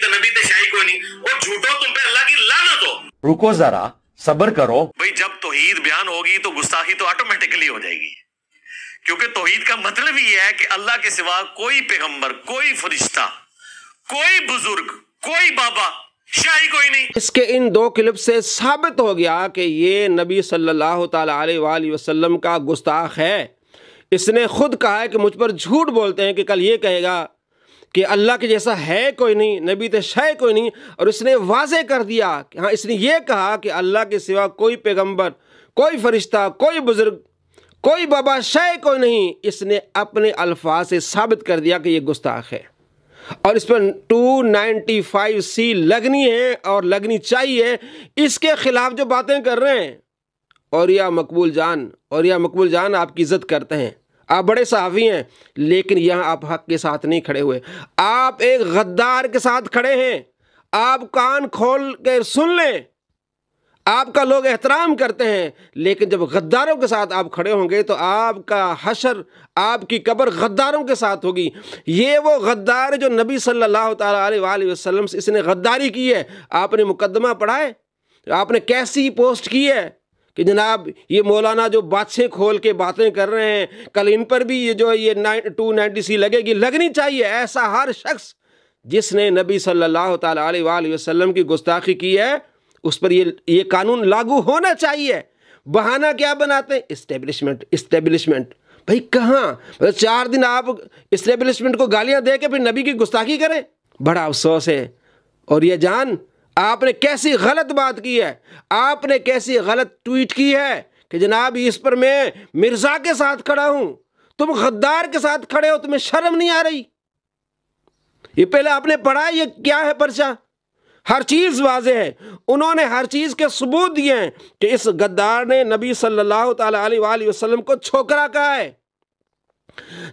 तो नबी ते शाही कोई नहीं, और झूठो तुम पे अल्लाह की लानत हो। रुको जरा, सब्र करो। भाई जब तौहीद बयान होगी तो गुस्ताखी तो ऑटोमेटिकली हो जाएगी, क्योंकि तौहीद का मतलब ही है कि अल्लाह के सिवा कोई पैगंबर, कोई फरिश्ता, कोई बुजुर्ग, कोई बाबा, शाही कोई नहीं। इसके इन दो क्लिप से साबित हो गया कि ये नबी सल्लल्लाहु ताला अलैहि वसल्लम का गुस्ताख है। इसने खुद कहा है कि मुझ पर झूठ बोलते हैं कि कल ये कहेगा कि अल्लाह के जैसा है कोई नहीं, नबी तो शय कोई नहीं। और इसने वाज़े कर दिया कि हाँ, इसने ये कहा कि अल्लाह के सिवा कोई पैगंबर, कोई फरिश्ता, कोई बुजुर्ग, कोई बाबा, शय कोई नहीं। इसने अपने अल्फाज से साबित कर दिया कि ये गुस्ताख है, और इस पर 295C लगनी है और लगनी चाहिए। इसके खिलाफ जो बातें कर रहे हैं, और या मकबूल जान आपकी इज़्ज़त करते हैं, आप बड़े सहाफ़ी हैं, लेकिन यहाँ आप हक़ के साथ नहीं खड़े हुए, आप एक गद्दार के साथ खड़े हैं। आप कान खोल कर सुन लें, आपका लोग एहतराम करते हैं, लेकिन जब गद्दारों के साथ आप खड़े होंगे तो आपका हशर, आपकी कब्र गद्दारों के साथ होगी। ये वो गद्दार है जो नबी सल्लल्लाहु ताला अलैहि वसल्लम से इसने गद्दारी की है। आपने मुकदमा पढ़ा है, आपने कैसी पोस्ट की है कि जनाब ये मौलाना जो बादशाह खोल के बातें कर रहे हैं, कल इन पर भी ये जो ये 290C लगेगी, लगनी चाहिए। ऐसा हर शख्स जिसने नबी सल्लल्लाहु ताला अलैहि वसल्लम की गुस्ताखी की है, उस पर ये कानून लागू होना चाहिए। बहाना क्या बनाते हैं? इस्टेब्लिशमेंट। भाई कहाँ, मतलब 4 दिन आप इस्टेब्लिशमेंट को गालियां दे के फिर नबी की गुस्ताखी करें, बड़ा अफसोस है। और ये जान, आपने कैसी गलत बात की है, आपने कैसी गलत ट्वीट की है कि जनाब इस पर मैं मिर्ज़ा के साथ खड़ा हूं, तुम गद्दार के साथ खड़े हो, तुम्हें शर्म नहीं आ रही? ये पहले आपने पढ़ा, ये क्या है पर्चा? हर चीज़ वाज़े है, उन्होंने हर चीज़ के सबूत दिए हैं कि इस गद्दार ने नबी सल्लल्लाहु ताला अलैहि वसल्लम को छोकरा कहा है।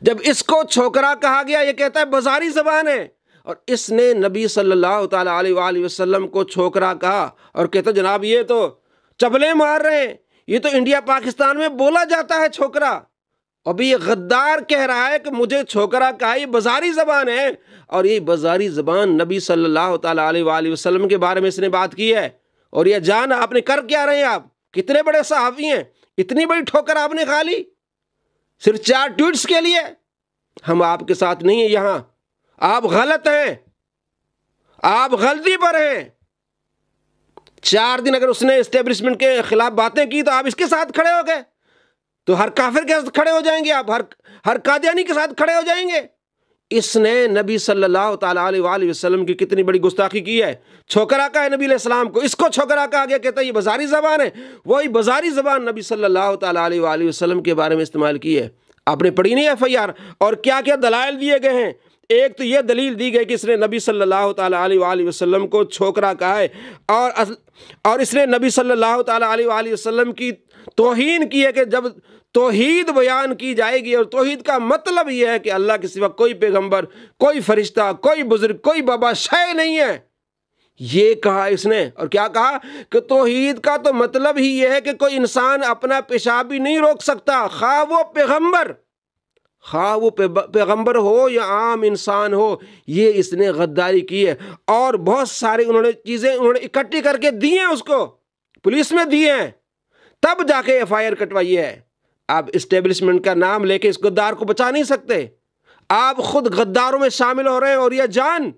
जब इसको छोकरा कहा गया, ये कहता है बाजारी ज़बान है, और इसने नबी सल्लल्लाहु ताला अलैहि वसल्लम को छोकरा कहा और कहता जनाब ये तो चबले मार रहे हैं, ये तो इंडिया पाकिस्तान में बोला जाता है छोकरा। अभी ये गद्दार कह रहा है कि मुझे छोकरा कहा, ये बाजारी ज़बान है, और ये बाजारी ज़बान नबी सल्लल्लाहु ताला अलैहि वसल्लम के बारे में इसने बात की है। और ये जान, आपने कर क्या रहे हैं? आप कितने बड़े सहाफ़ी हैं, इतनी बड़ी ठोकर आपने खा ली सिर्फ 4 ट्वीट्स के लिए। हम आपके साथ नहीं है यहाँ, आप गलत हैं, आप गलती पर हैं। 4 दिन अगर उसने एस्टेब्लिशमेंट के खिलाफ बातें की तो आप इसके साथ खड़े हो गए, तो हर काफिर के साथ खड़े हो जाएंगे आप, हर कादियानी के साथ खड़े हो जाएंगे। इसने नबी सल्लल्लाहु ताला अलैहि वसल्लम की कितनी बड़ी गुस्ताखी की है। छोकरा का है नबी अलैहिस्सलाम को, इसको छोकरा कहा गया, कहता है ये बाजारी ज़बान है। वही बाजारी ज़बान नबी सल्लल्लाहु ताला अलैहि वसल्लम के बारे में इस्तेमाल की है। आपने पढ़ी नहीं FIR? और क्या क्या दलाइल दिए गए हैं। एक तो ये दलील दी गई कि इसने नबी सल्लल्लाहु ताला अलैहि वसल्लम को छोकरा कहा है, और इसने नबी सल्लल्लाहु ताला अलैहि वसल्लम की तौहीन की है कि जब तौहीद बयान की जाएगी, और तौहीद का मतलब यह है कि अल्लाह के सिवा कोई पैगंबर, कोई फरिश्ता, कोई बुजुर्ग, कोई बाबा शय नहीं है, ये कहा इसने। और क्या कहा कि तौहीद का तो मतलब ही यह है कि कोई इंसान अपना पेशाब भी नहीं रोक सकता, खा वो पैगंबर हो या आम इंसान हो। ये इसने गद्दारी की है, और बहुत सारी उन्होंने चीज़ें इकट्ठी करके दी हैं, उसको पुलिस में दी हैं, तब जाके FIR कटवाई है। आप इस्टेब्लिशमेंट का नाम लेके इस गद्दार को बचा नहीं सकते, आप खुद गद्दारों में शामिल हो रहे हैं। और यह जान,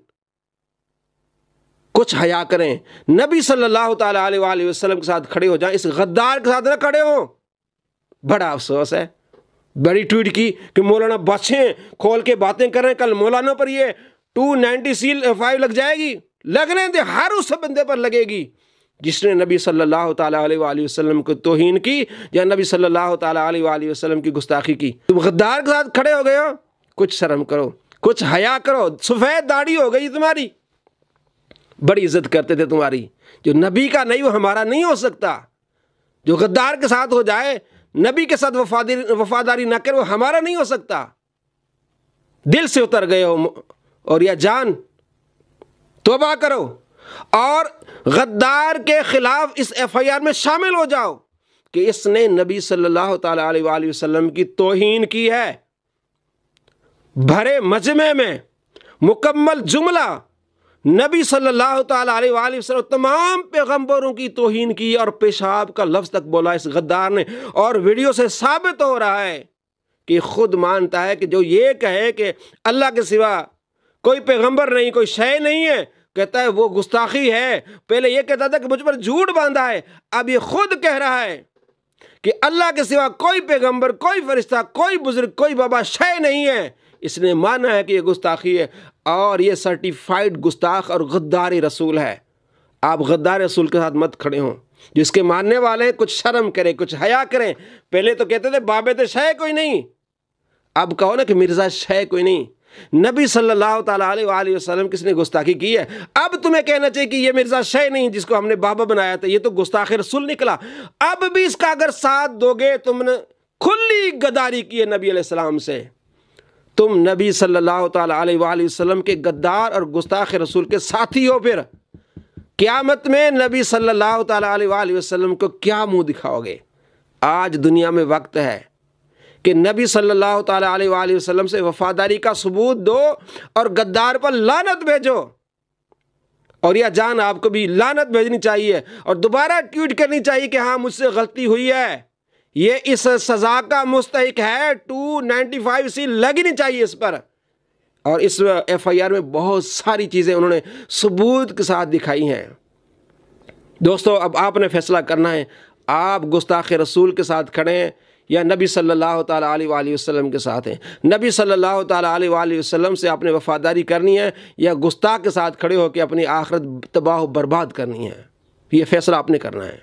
कुछ हया करें, नबी सल्लल्लाहु ताला अलैहि वसल्लम के साथ खड़े हो जाएं, इस गद्दार के साथ ना खड़े हो। बड़ा अफसोस है, बड़ी ट्वीट की कि मौलाना बादशाह खोल के बातें कर रहे हैं, कल मौलाना पर ये 290C लग जाएगी। लगने दे, हर उस बंदे पर लगेगी जिसने नबी सल्लल्लाहु ताला अलैहि वसल्लम को तौहीन की या नबी सल्लल्लाहु ताला अलैहि वसल्लम की गुस्ताखी की। तुम गद्दार के साथ खड़े हो गए हो, कुछ शर्म करो, कुछ हया करो। सफ़ेद दाढ़ी हो गई तुम्हारी, बड़ी इज्जत करते थे तुम्हारी। जो नबी का नहीं वो हमारा नहीं हो सकता। जो गद्दार के साथ हो जाए, नबी के साथ वफादारी ना करे, वो हमारा नहीं हो सकता। दिल से उतर गए हो। और या जान, तौबा करो और गद्दार के खिलाफ इस FIR में शामिल हो जाओ कि इसने नबी सल्लल्लाहु ताला अलैहि वसल्लम की तौहीन की है। भरे मजमे में मुकम्मल जुमला نبی صلی اللہ تعالیٰ علیہ وآلہ وسلم تمام پیغمبروں کی توہین کی اور پیشاب کا لفظ تک بولا اس غدار نے، اور ویڈیو سے ثابت ہو رہا ہے کہ خود مانتا ہے کہ جو یہ کہے کہ اللہ کے سوا کوئی پیغمبر نہیں، کوئی شے نہیں ہے، کہتا ہے وہ گستاخی ہے۔ پہلے یہ کہتا تھا کہ مجھ پر جھوٹ باندھا ہے، اب یہ خود کہہ رہا ہے کہ اللہ کے سوا کوئی پیغمبر، کوئی فرشتہ، کوئی بزرگ، کوئی بابا شے نہیں ہے۔ اس نے مانا ہے کہ یہ گستاخی ہے، اور یہ سرٹیفائیڈ گستاخ اور غدار رسول ہے۔ آپ غدار رسول کے ساتھ مت کھڑے ہوں۔ جس کے ماننے والے کچھ شرم کریں، کچھ حیا کریں۔ پہلے تو کہتے تھے بابے تو شے کوئی نہیں، اب کہو نا کہ مرزا شے کوئی نہیں۔ نبی صلی اللہ تعالیٰ علیہ وآلہ وسلم کس نے گستاخی کی ہے؟ اب تمہیں کہنا چاہیے کہ یہ مرزا شے نہیں جس کو ہم نے بابا بنایا تھا، یہ تو گستاخ رسول نکلا۔ اب بھی اس کا اگر ساتھ دو گے، تم نے کھلی غداری کی ہے نبی علیہ السلام سے۔ تم نبی صلی اللہ تعالیٰ علیہ وآلہ وسلم کے غدار اور گستاخ رسول کے ساتھی ہو۔ پھر قیامت میں نبی صلی اللہ تعالیٰ علیہ وآلہ وسلم کو کیا منہ دکھاؤ گے؟ آج دنیا میں وقت ہے کہ نبی صلی اللہ تعالیٰ علیہ وآلہ وسلم سے وفاداری کا ثبوت دو اور غدار پر لعنت بھیجو۔ اور یہ جان آپ کو بھی لعنت بھیجنی چاہیے اور دوبارہ ٹویٹ کرنی چاہیے کہ ہاں مجھ سے غلطی ہوئی ہے، یہ اس سزا کا مستحق ہے، 295C لگنی چاہیے اس پر۔ اور اس FIR میں بہت ساری چیزیں انہوں نے ثبوت کے ساتھ دکھائی ہیں۔ دوستو اب آپ نے فیصلہ کرنا ہے، آپ گستاخ رسول کے ساتھ کھڑے ہیں یا نبی صلی اللہ تعالیٰ علیہ وآلہ وسلم کے ساتھ ہیں؟ نبی صلی اللہ تعالیٰ علیہ وآلہ وسلم سے آپ نے وفاداری کرنی ہے یا گستاخ کے ساتھ کھڑے ہو کے اپنی آخرت تباہ و برباد کرنی ہے؟ یہ فیصلہ آپ نے کرنا ہے۔